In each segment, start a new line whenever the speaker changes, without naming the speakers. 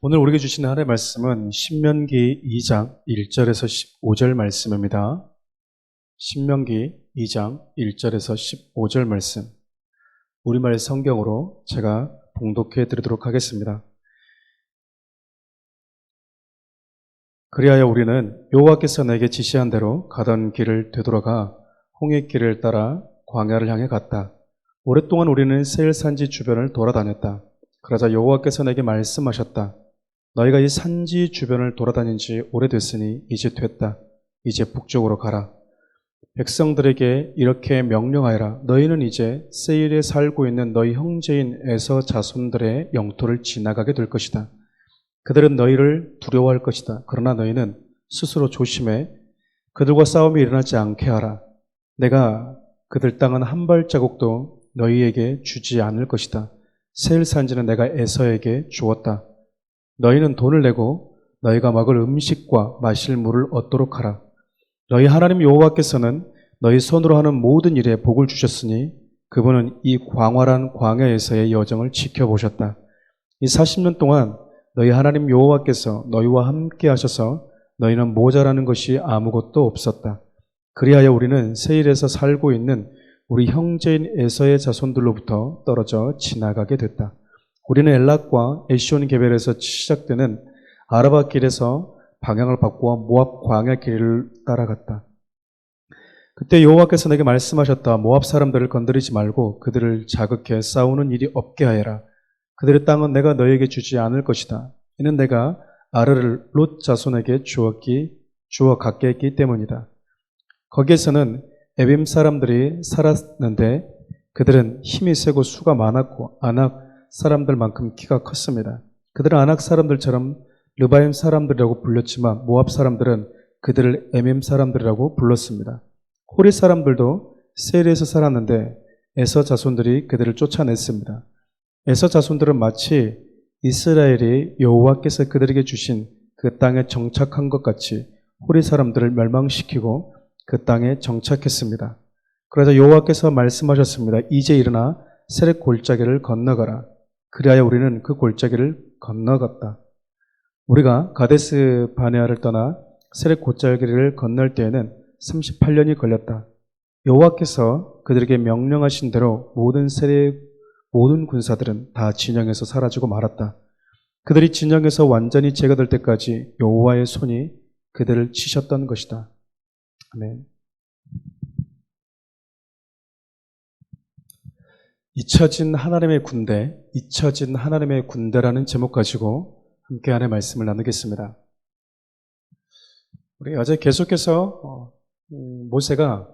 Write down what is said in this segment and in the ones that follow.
오늘 우리에게 주시는 하나님의 말씀은 신명기 2장 1절에서 15절 말씀입니다. 신명기 2장 1절에서 15절 말씀, 우리말 성경으로 제가 봉독해 드리도록 하겠습니다. 그리하여 우리는 여호와께서 내게 지시한 대로 가던 길을 되돌아가 홍해길을 따라 광야를 향해 갔다. 오랫동안 우리는 세일산지 주변을 돌아다녔다. 그러자 여호와께서 내게 말씀하셨다. 너희가 이 산지 주변을 돌아다닌 지 오래됐으니 이제 됐다. 이제 북쪽으로 가라. 백성들에게 이렇게 명령하여라. 너희는 이제 세일에 살고 있는 너희 형제인 에서 자손들의 영토를 지나가게 될 것이다. 그들은 너희를 두려워할 것이다. 그러나 너희는 스스로 조심해 그들과 싸움이 일어나지 않게 하라. 내가 그들 땅은 한 발자국도 너희에게 주지 않을 것이다. 세일 산지는 내가 에서에게 주었다. 너희는 돈을 내고 너희가 먹을 음식과 마실 물을 얻도록 하라. 너희 하나님 여호와께서는 너희 손으로 하는 모든 일에 복을 주셨으니 그분은 이 광활한 광야에서의 여정을 지켜보셨다. 이 40년 동안 너희 하나님 여호와께서 너희와 함께 하셔서 너희는 모자라는 것이 아무것도 없었다. 그리하여 우리는 세일에서 살고 있는 우리 형제인 에서의 자손들로부터 떨어져 지나가게 됐다. 우리는 엘락과 에시온 게벨에서 시작되는 아라바 길에서 방향을 바꾸어 모압 광야 길을 따라갔다. 그때 여호와께서 내게 말씀하셨다. 모압 사람들을 건드리지 말고 그들을 자극해 싸우는 일이 없게 하여라. 그들의 땅은 내가 너희에게 주지 않을 것이다. 이는 내가 아르를 롯 자손에게 주어 갖게 했기 때문이다. 거기에서는 에빔 사람들이 살았는데 그들은 힘이 세고 수가 많았고 아낙 사람들만큼 키가 컸습니다. 그들은 아낙 사람들처럼 르바임 사람들이라고 불렸지만 모압 사람들은 그들을 에밈 사람들이라고 불렀습니다. 호리 사람들도 세일에서 살았는데 에서 자손들이 그들을 쫓아냈습니다. 에서 자손들은 마치 이스라엘이 여호와께서 그들에게 주신 그 땅에 정착한 것 같이 호리 사람들을 멸망시키고 그 땅에 정착했습니다. 그러자 여호와께서 말씀하셨습니다. 이제 일어나 세렉 골짜기를 건너가라. 그리하여 우리는 그 골짜기를 건너갔다. 우리가 가데스 바네아를 떠나 세렉 골짜기를 건널 때에는 38년이 걸렸다. 여호와께서 그들에게 명령하신 대로 모든 군사들은 다 진영에서 사라지고 말았다. 그들이 진영에서 완전히 제거될 때까지 여호와의 손이 그들을 치셨던 것이다. 아멘. 잊혀진 하나님의 군대라는 제목 가지고 함께 하나님의 말씀을 나누겠습니다. 우리 어제 계속해서 모세가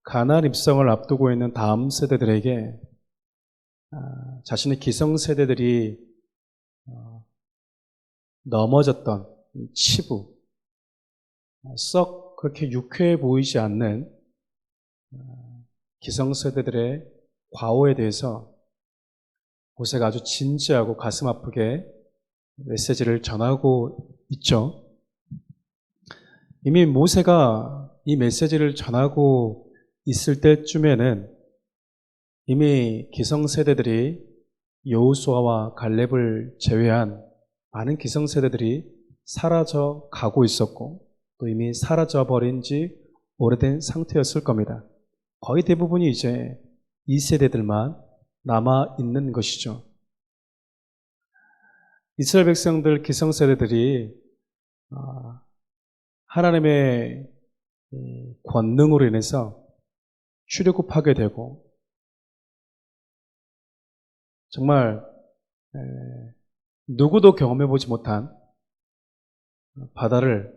가나안 입성을 앞두고 있는 다음 세대들에게 자신의 기성세대들이 넘어졌던 치부, 썩 그렇게 유쾌해 보이지 않는 기성세대들의 과오에 대해서 모세가 아주 진지하고 가슴 아프게 메시지를 전하고 있죠. 이미 모세가 이 메시지를 전하고 있을 때쯤에는 이미 기성세대들이 여호수아와 갈렙을 제외한 많은 기성세대들이 사라져 가고 있었고 또 이미 사라져 버린 지 오래된 상태였을 겁니다. 거의 대부분이 이제 이 세대들만 남아있는 것이죠. 이스라엘 백성들 기성세대들이 하나님의 권능으로 인해서 출애굽하게 되고 정말 누구도 경험해보지 못한 바다를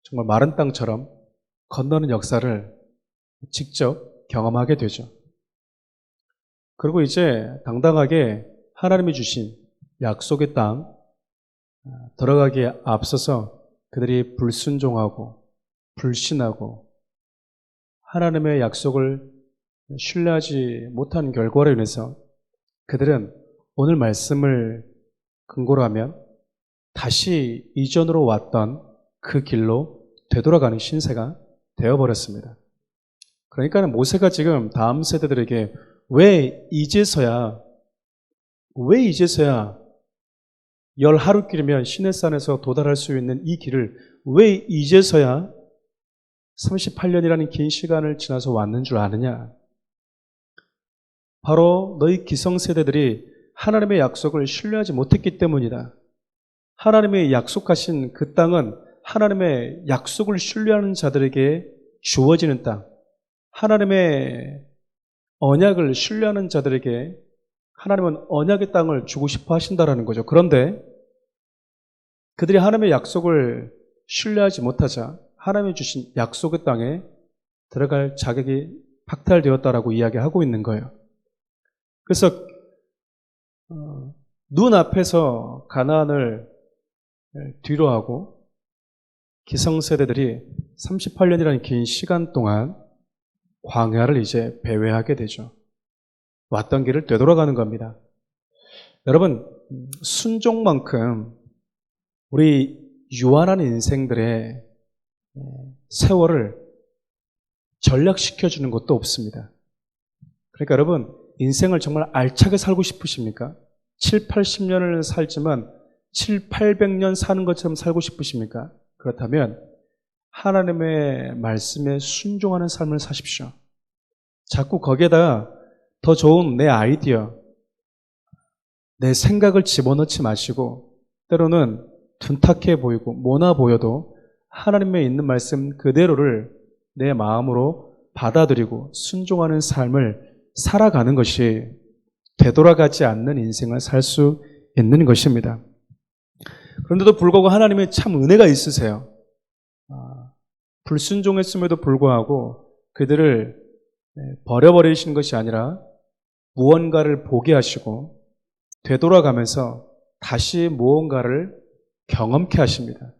정말 마른 땅처럼 건너는 역사를 직접 경험하게 되죠. 그리고 이제 당당하게 하나님이 주신 약속의 땅 들어가기에 앞서서 그들이 불순종하고 불신하고 하나님의 약속을 신뢰하지 못한 결과로 인해서 그들은 오늘 말씀을 근거로 하면 다시 이전으로 왔던 그 길로 되돌아가는 신세가 되어버렸습니다. 그러니까 모세가 지금 다음 세대들에게 왜 이제서야 열 하루길이면 시내산에서 도달할 수 있는 이 길을 왜 이제서야 38년이라는 긴 시간을 지나서 왔는 줄 아느냐? 바로 너희 기성세대들이 하나님의 약속을 신뢰하지 못했기 때문이다. 하나님의 약속하신 그 땅은 하나님의 약속을 신뢰하는 자들에게 주어지는 땅, 하나님의 언약을 신뢰하는 자들에게 하나님은 언약의 땅을 주고 싶어 하신다라는 거죠. 그런데 그들이 하나님의 약속을 신뢰하지 못하자 하나님이 주신 약속의 땅에 들어갈 자격이 박탈되었다라고 이야기하고 있는 거예요. 그래서 눈앞에서 가나안을 뒤로하고 기성세대들이 38년이라는 긴 시간 동안 광야를 이제 배회하게 되죠. 왔던 길을 되돌아가는 겁니다. 여러분, 순종만큼 우리 유한한 인생들의 세월을 전락시켜주는 것도 없습니다. 그러니까 여러분, 인생을 정말 알차게 살고 싶으십니까? 7, 80년을 살지만 7, 800년 사는 것처럼 살고 싶으십니까? 그렇다면 하나님의 말씀에 순종하는 삶을 사십시오. 자꾸 거기에다가 더 좋은 내 아이디어, 내 생각을 집어넣지 마시고 때로는 둔탁해 보이고 모나 보여도 하나님의 있는 말씀 그대로를 내 마음으로 받아들이고 순종하는 삶을 살아가는 것이 되돌아가지 않는 인생을 살 수 있는 것입니다. 그런데도 불구하고 하나님의 참 은혜가 있으세요. 불순종했음에도 불구하고 그들을 버려버리신 것이 아니라 무언가를 보게 하시고 되돌아가면서 다시 무언가를 경험케 하십니다.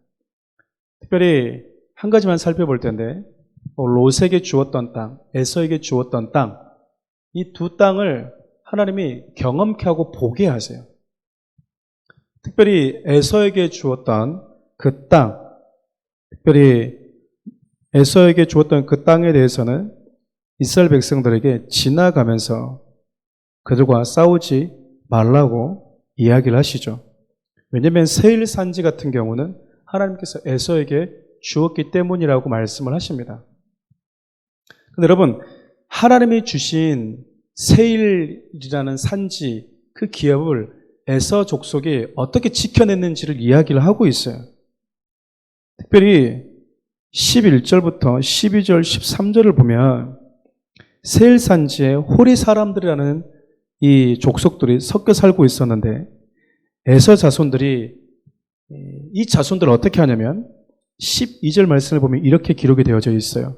특별히 한 가지만 살펴볼 텐데 롯에게 주었던 땅, 에서에게 주었던 땅, 이 두 땅을 하나님이 경험케 하고 보게 하세요. 특별히 에서에게 주었던 그 땅, 특별히 에서에게 주었던 그 땅에 대해서는 이스라엘 백성들에게 지나가면서 그들과 싸우지 말라고 이야기를 하시죠. 왜냐하면 세일 산지 같은 경우는 하나님께서 에서에게 주었기 때문이라고 말씀을 하십니다. 근데 여러분, 하나님이 주신 세일이라는 산지, 그 기업을 에서 족속이 어떻게 지켜냈는지를 이야기를 하고 있어요. 특별히 11절부터 12절, 13절을 보면 세일 산지에 호리 사람들이라는 이 족속들이 섞여 살고 있었는데 에서 자손들이 이 자손들을 어떻게 하냐면 12절 말씀을 보면 이렇게 기록이 되어져 있어요.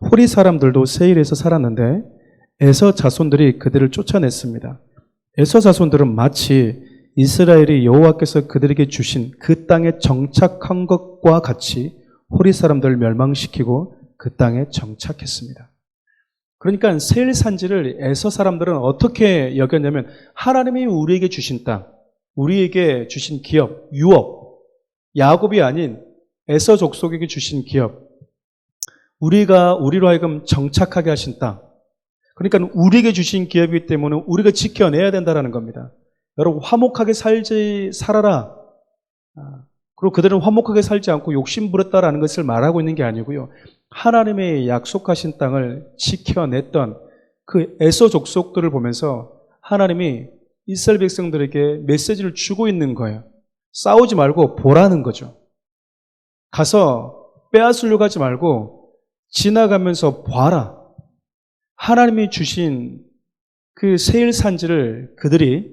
호리 사람들도 세일에서 살았는데 에서 자손들이 그들을 쫓아냈습니다. 에서 자손들은 마치 이스라엘이 여호와께서 그들에게 주신 그 땅에 정착한 것과 같이 호리 사람들을 멸망시키고 그 땅에 정착했습니다. 그러니까 세일 산지를 에서 사람들은 어떻게 여겼냐면 하나님이 우리에게 주신 땅, 우리에게 주신 기업, 유업, 야곱이 아닌 에서 족속에게 주신 기업, 우리로 하여금 정착하게 하신 땅, 그러니까 우리에게 주신 기업이기 때문에 우리가 지켜내야 된다는 겁니다. 여러분, 화목하게 살아라. 그리고 그들은 화목하게 살지 않고 욕심 부렸다라는 것을 말하고 있는 게 아니고요. 하나님의 약속하신 땅을 지켜냈던 그 에서 족속들을 보면서 하나님이 이스라엘 백성들에게 메시지를 주고 있는 거예요. 싸우지 말고 보라는 거죠. 가서 빼앗으려고 하지 말고 지나가면서 봐라. 하나님이 주신 그 세일 산지를 그들이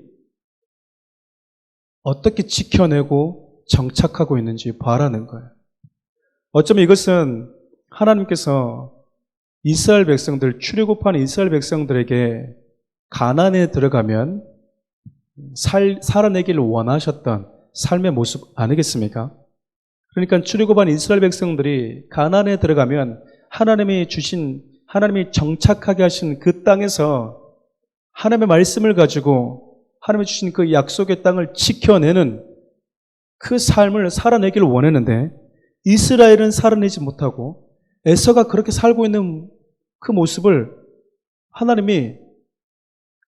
어떻게 지켜내고 정착하고 있는지 봐라는 거예요. 어쩌면 이것은 하나님께서 이스라엘 백성들, 출애굽한 이스라엘 백성들에게 가나안에 들어가면 살아내기를 원하셨던 삶의 모습 아니겠습니까? 그러니까 출애굽한 이스라엘 백성들이 가나안에 들어가면 하나님이 정착하게 하신 그 땅에서 하나님의 말씀을 가지고 하나님이 주신 그 약속의 땅을 지켜내는 그 삶을 살아내기를 원했는데 이스라엘은 살아내지 못하고 에서가 그렇게 살고 있는 그 모습을 하나님이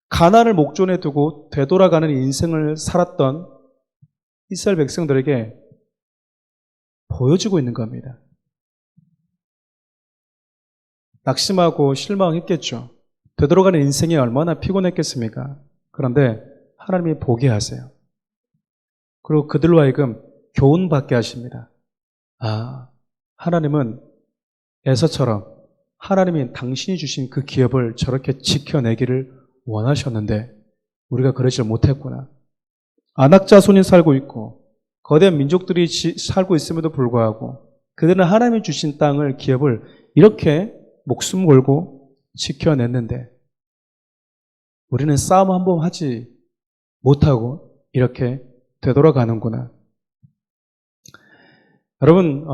가나안을 목전에 두고 되돌아가는 인생을 살았던 이스라엘 백성들에게 보여주고 있는 겁니다. 낙심하고 실망했겠죠. 되돌아가는 인생이 얼마나 피곤했겠습니까? 그런데 하나님이 보게 하세요. 그리고 그들로 하여금 교훈받게 하십니다. 아, 하나님은 에서처럼 하나님이 당신이 주신 그 기업을 저렇게 지켜내기를 원하셨는데 우리가 그러지 못했구나. 안악자손이 살고 있고 거대한 민족들이 살고 있음에도 불구하고 그들은 하나님이 주신 땅을, 기업을 이렇게 목숨 걸고 지켜냈는데 우리는 싸움 한번 하지 못하고 이렇게 되돌아가는구나. 여러분,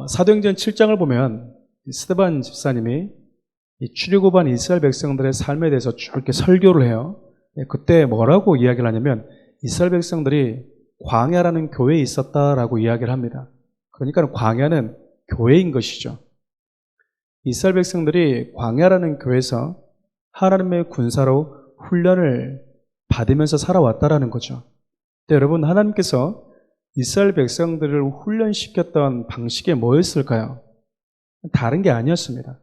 사도행전 7장을 보면 스데반 집사님이 이 출애굽한 이스라엘 백성들의 삶에 대해서 쭉 이렇게 설교를 해요. 그때 뭐라고 이야기를 하냐면 이스라엘 백성들이 광야라는 교회에 있었다라고 이야기를 합니다. 그러니까 광야는 교회인 것이죠. 이스라엘 백성들이 광야라는 교회에서 하나님의 군사로 훈련을 받으면서 살아왔다라는 거죠. 근데 여러분, 하나님께서 이스라엘 백성들을 훈련시켰던 방식이 뭐였을까요? 다른 게 아니었습니다.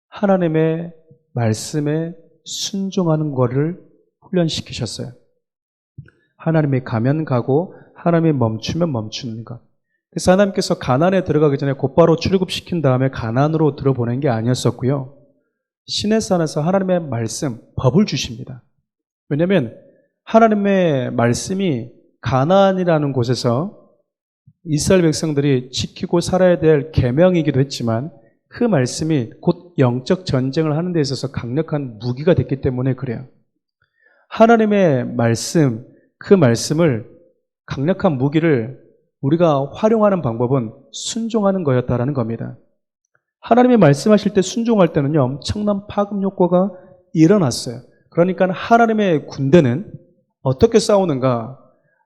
하나님의 말씀에 순종하는 것을 훈련시키셨어요. 하나님이 가면 가고 하나님이 멈추면 멈추는 것. 그래서 하나님께서 가나안에 들어가기 전에 곧바로 출애굽시킨 다음에 가나안으로 들어보낸 게 아니었었고요. 시내산에서 하나님의 말씀, 법을 주십니다. 왜냐하면 하나님의 말씀이 가나안이라는 곳에서 이스라엘 백성들이 지키고 살아야 될 계명이기도 했지만 그 말씀이 곧 영적 전쟁을 하는 데 있어서 강력한 무기가 됐기 때문에 그래요. 하나님의 말씀, 그 말씀을 강력한 무기를 우리가 활용하는 방법은 순종하는 거였다라는 겁니다. 하나님의 말씀하실 때 순종할 때는요, 엄청난 파급 효과가 일어났어요. 그러니까 하나님의 군대는 어떻게 싸우는가?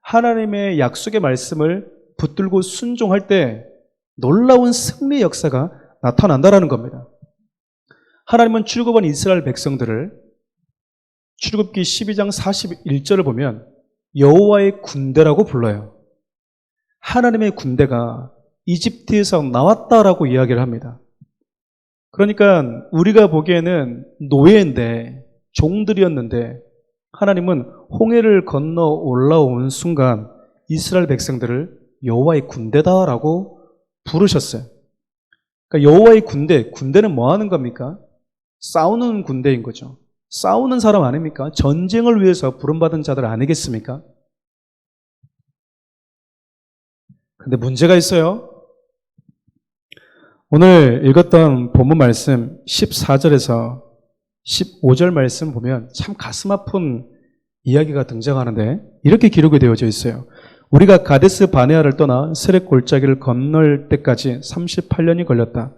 하나님의 약속의 말씀을 붙들고 순종할 때 놀라운 승리 역사가 나타난다라는 겁니다. 하나님은 출애굽한 이스라엘 백성들을 출애굽기 12장 41절을 보면 여호와의 군대라고 불러요. 하나님의 군대가 이집트에서 나왔다라고 이야기를 합니다. 그러니까 우리가 보기에는 노예인데, 종들이었는데 하나님은 홍해를 건너 올라온 순간 이스라엘 백성들을 여호와의 군대다라고 부르셨어요. 그러니까 여호와의 군대는 뭐 하는 겁니까? 싸우는 군대인 거죠. 싸우는 사람 아닙니까? 전쟁을 위해서 부름받은 자들 아니겠습니까? 근데 문제가 있어요. 오늘 읽었던 본문 말씀 14절에서 15절 말씀 보면 참 가슴 아픈 이야기가 등장하는데 이렇게 기록이 되어져 있어요. 우리가 가데스 바네아를 떠나 세렉 골짜기를 건널 때까지 38년이 걸렸다.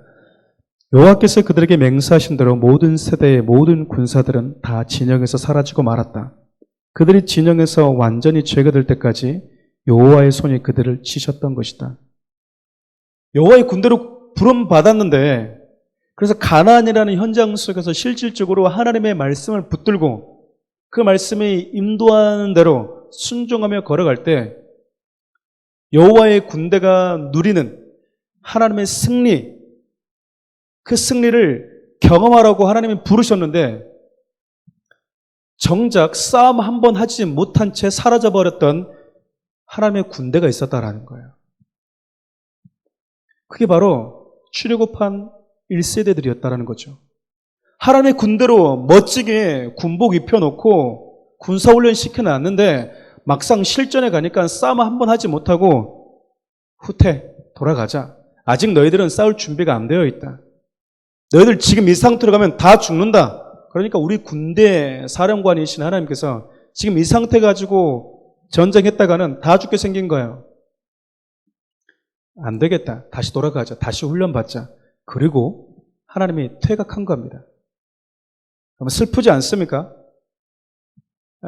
여호와께서 그들에게 맹세하신 대로 모든 세대의 모든 군사들은 다 진영에서 사라지고 말았다. 그들이 진영에서 완전히 제거될 때까지 여호와의 손이 그들을 치셨던 것이다. 여호와의 군대로 부름받았는데 그래서 가나안이라는 현장 속에서 실질적으로 하나님의 말씀을 붙들고 그 말씀이 인도하는 대로 순종하며 걸어갈 때 여호와의 군대가 누리는 하나님의 승리, 그 승리를 경험하라고 하나님이 부르셨는데 정작 싸움 한 번 하지 못한 채 사라져버렸던 하나님의 군대가 있었다라는 거예요. 그게 바로 출애굽한 1세대들이었다라는 거죠. 하나님의 군대로 멋지게 군복 입혀놓고 군사훈련 시켜놨는데 막상 실전에 가니까 싸움 한 번 하지 못하고 후퇴, 돌아가자. 아직 너희들은 싸울 준비가 안 되어 있다. 너희들 지금 이 상태로 가면 다 죽는다. 그러니까 우리 군대 사령관이신 하나님께서 지금 이 상태 가지고 전쟁했다가는 다 죽게 생긴 거예요. 안 되겠다. 다시 돌아가자. 다시 훈련받자. 그리고 하나님이 퇴각한 겁니다. 슬프지 않습니까?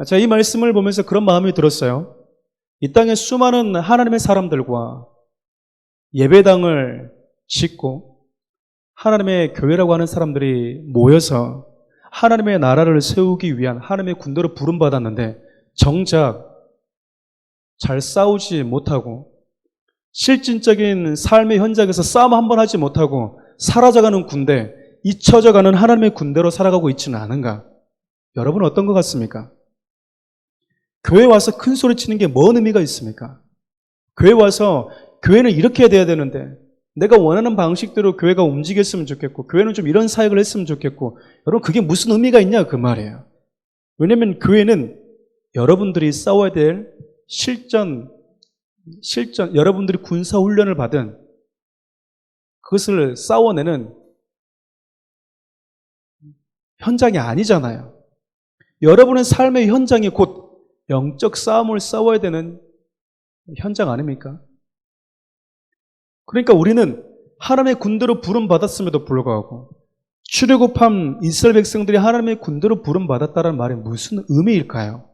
자, 이 말씀을 보면서 그런 마음이 들었어요. 이 땅에 수많은 하나님의 사람들과 예배당을 짓고 하나님의 교회라고 하는 사람들이 모여서 하나님의 나라를 세우기 위한 하나님의 군대로 부름받았는데 정작 잘 싸우지 못하고 실질적인 삶의 현장에서 싸움 한 번 하지 못하고 사라져가는 군대, 잊혀져가는 하나님의 군대로 살아가고 있지는 않은가? 여러분 어떤 것 같습니까? 교회 와서 큰 소리 치는 게 뭔 의미가 있습니까? 교회 와서 교회는 이렇게 돼야 되는데 내가 원하는 방식대로 교회가 움직였으면 좋겠고 교회는 좀 이런 사역을 했으면 좋겠고 여러분 그게 무슨 의미가 있냐 그 말이에요. 왜냐하면 교회는 여러분들이 싸워야 될 실전 여러분들이 군사훈련을 받은 그것을 싸워내는 현장이 아니잖아요. 여러분의 삶의 현장이 곧 영적 싸움을 싸워야 되는 현장 아닙니까? 그러니까 우리는 하나님의 군대로 부름받았음에도 불구하고 출애굽한 이스라엘 백성들이 하나님의 군대로 부름받았다는 말이 무슨 의미일까요?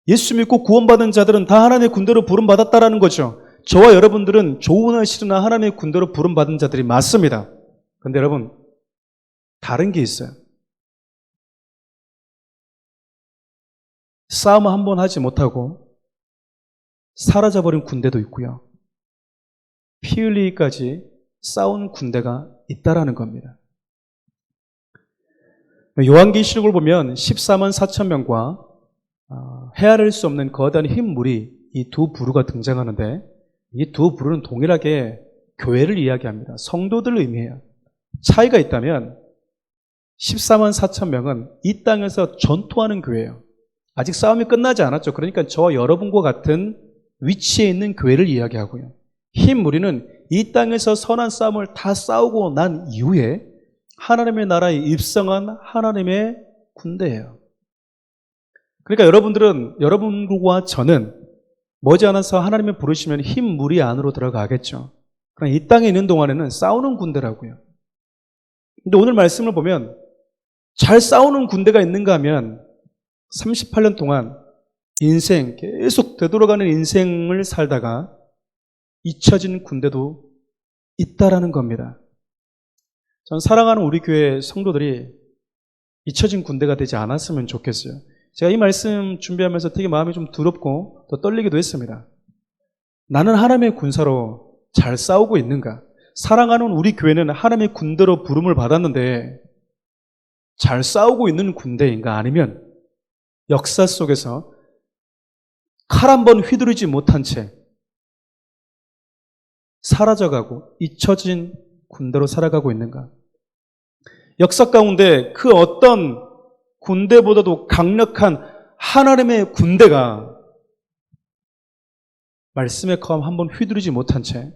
예수 믿고 구원받은 자들은 다 하나님의 군대로 부름받았다는 거죠. 저와 여러분들은 좋으나 싫으나 하나님의 군대로 부름받은 자들이 맞습니다. 그런데 여러분 다른 게 있어요. 싸움 한 번 하지 못하고 사라져버린 군대도 있고요. 피 흘리기까지 싸운 군대가 있다라는 겁니다. 요한계시록을 보면 14만 4천 명과 헤아릴 수 없는 거대한 흰물이 이 두 부류가 등장하는데 이 두 부류는 동일하게 교회를 이야기합니다. 성도들을 의미해요. 차이가 있다면 14만 4천 명은 이 땅에서 전투하는 교회예요. 아직 싸움이 끝나지 않았죠. 그러니까 저와 여러분과 같은 위치에 있는 교회를 이야기하고요. 흰 무리는 이 땅에서 선한 싸움을 다 싸우고 난 이후에 하나님의 나라에 입성한 하나님의 군대예요. 그러니까 여러분과 저는 머지않아서 하나님의 부르시면 흰 무리 안으로 들어가겠죠. 그러나 이 땅에 있는 동안에는 싸우는 군대라고요. 근데 오늘 말씀을 보면 잘 싸우는 군대가 있는가 하면 38년 동안 인생 계속 되돌아가는 인생을 살다가 잊혀진 군대도 있다라는 겁니다. 전 사랑하는 우리 교회 성도들이 잊혀진 군대가 되지 않았으면 좋겠어요. 제가 이 말씀 준비하면서 되게 마음이 좀 두렵고 또 떨리기도 했습니다. 나는 하나님의 군사로 잘 싸우고 있는가? 사랑하는 우리 교회는 하나님의 군대로 부름을 받았는데 잘 싸우고 있는 군대인가? 아니면 역사 속에서 칼 한 번 휘두르지 못한 채 사라져가고 잊혀진 군대로 살아가고 있는가? 역사 가운데 그 어떤 군대보다도 강력한 하나님의 군대가 말씀의 검 한 번 휘두르지 못한 채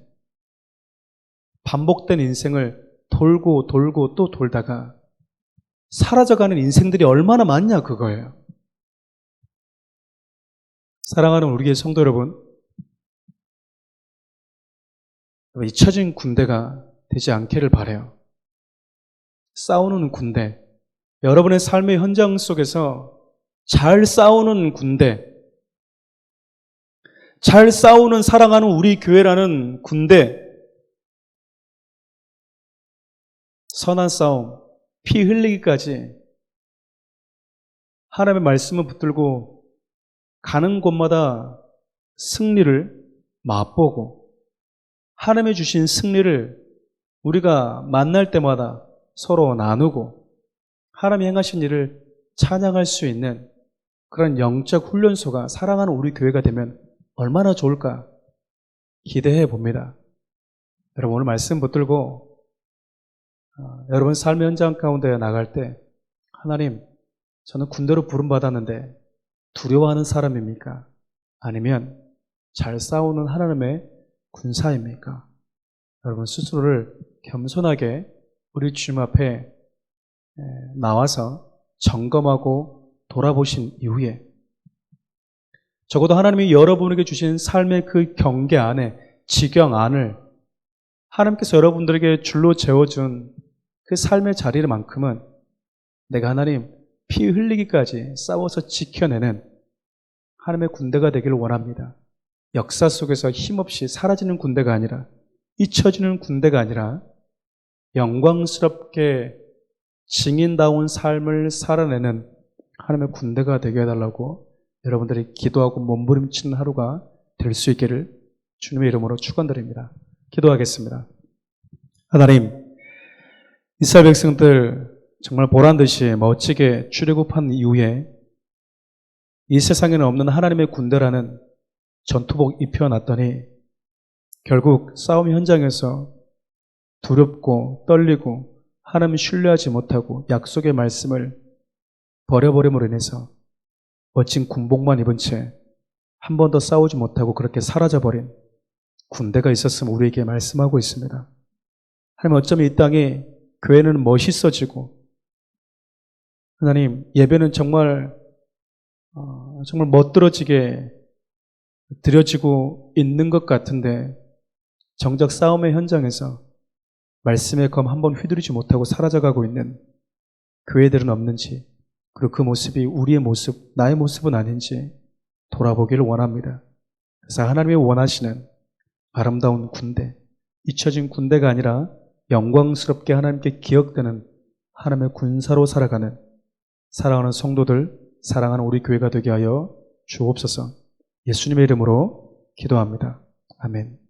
반복된 인생을 돌고 돌고 또 돌다가 사라져가는 인생들이 얼마나 많냐 그거예요. 사랑하는 우리 교회 성도 여러분, 잊혀진 군대가 되지 않기를 바라요. 싸우는 군대, 여러분의 삶의 현장 속에서 잘 싸우는 군대, 잘 싸우는 사랑하는 우리 교회라는 군대, 선한 싸움, 피 흘리기까지 하나님의 말씀을 붙들고 가는 곳마다 승리를 맛보고 하나님의 주신 승리를 우리가 만날 때마다 서로 나누고 하나님이 행하신 일을 찬양할 수 있는 그런 영적 훈련소가 사랑하는 우리 교회가 되면 얼마나 좋을까 기대해 봅니다. 여러분 오늘 말씀 붙들고 여러분 삶의 현장 가운데 나갈 때 하나님 저는 군대로 부름받았는데 두려워하는 사람입니까? 아니면 잘 싸우는 하나님의 군사입니까? 여러분 스스로를 겸손하게 우리 주님 앞에 나와서 점검하고 돌아보신 이후에 적어도 하나님이 여러분에게 주신 삶의 그 경계 안에 지경 안을 하나님께서 여러분들에게 줄로 재워준 그 삶의 자리만큼은 내가 하나님 피 흘리기까지 싸워서 지켜내는 하나님의 군대가 되기를 원합니다. 역사 속에서 힘없이 사라지는 군대가 아니라 잊혀지는 군대가 아니라 영광스럽게 증인다운 삶을 살아내는 하나님의 군대가 되게 해달라고 여러분들이 기도하고 몸부림치는 하루가 될 수 있기를 주님의 이름으로 축원드립니다. 기도하겠습니다. 하나님, 이스라엘 백성들 정말 보란듯이 멋지게 출애굽한 이후에 이 세상에는 없는 하나님의 군대라는 전투복 입혀놨더니 결국 싸움 현장에서 두렵고 떨리고 하나님 신뢰하지 못하고 약속의 말씀을 버려버림으로 인해서 멋진 군복만 입은 채 한 번 더 싸우지 못하고 그렇게 사라져버린 군대가 있었음을 우리에게 말씀하고 있습니다. 하나님, 어쩌면 이 땅에 교회는 멋있어지고 하나님, 예배는 정말 멋들어지게 드려지고 있는 것 같은데 정작 싸움의 현장에서 말씀의 검 한 번 휘두르지 못하고 사라져가고 있는 교회들은 없는지, 그리고 그 모습이 우리의 모습, 나의 모습은 아닌지 돌아보기를 원합니다. 그래서 하나님이 원하시는 아름다운 군대, 잊혀진 군대가 아니라 영광스럽게 하나님께 기억되는 하나님의 군사로 살아가는 사랑하는 성도들, 사랑하는 우리 교회가 되게 하여 주옵소서. 예수님의 이름으로 기도합니다. 아멘.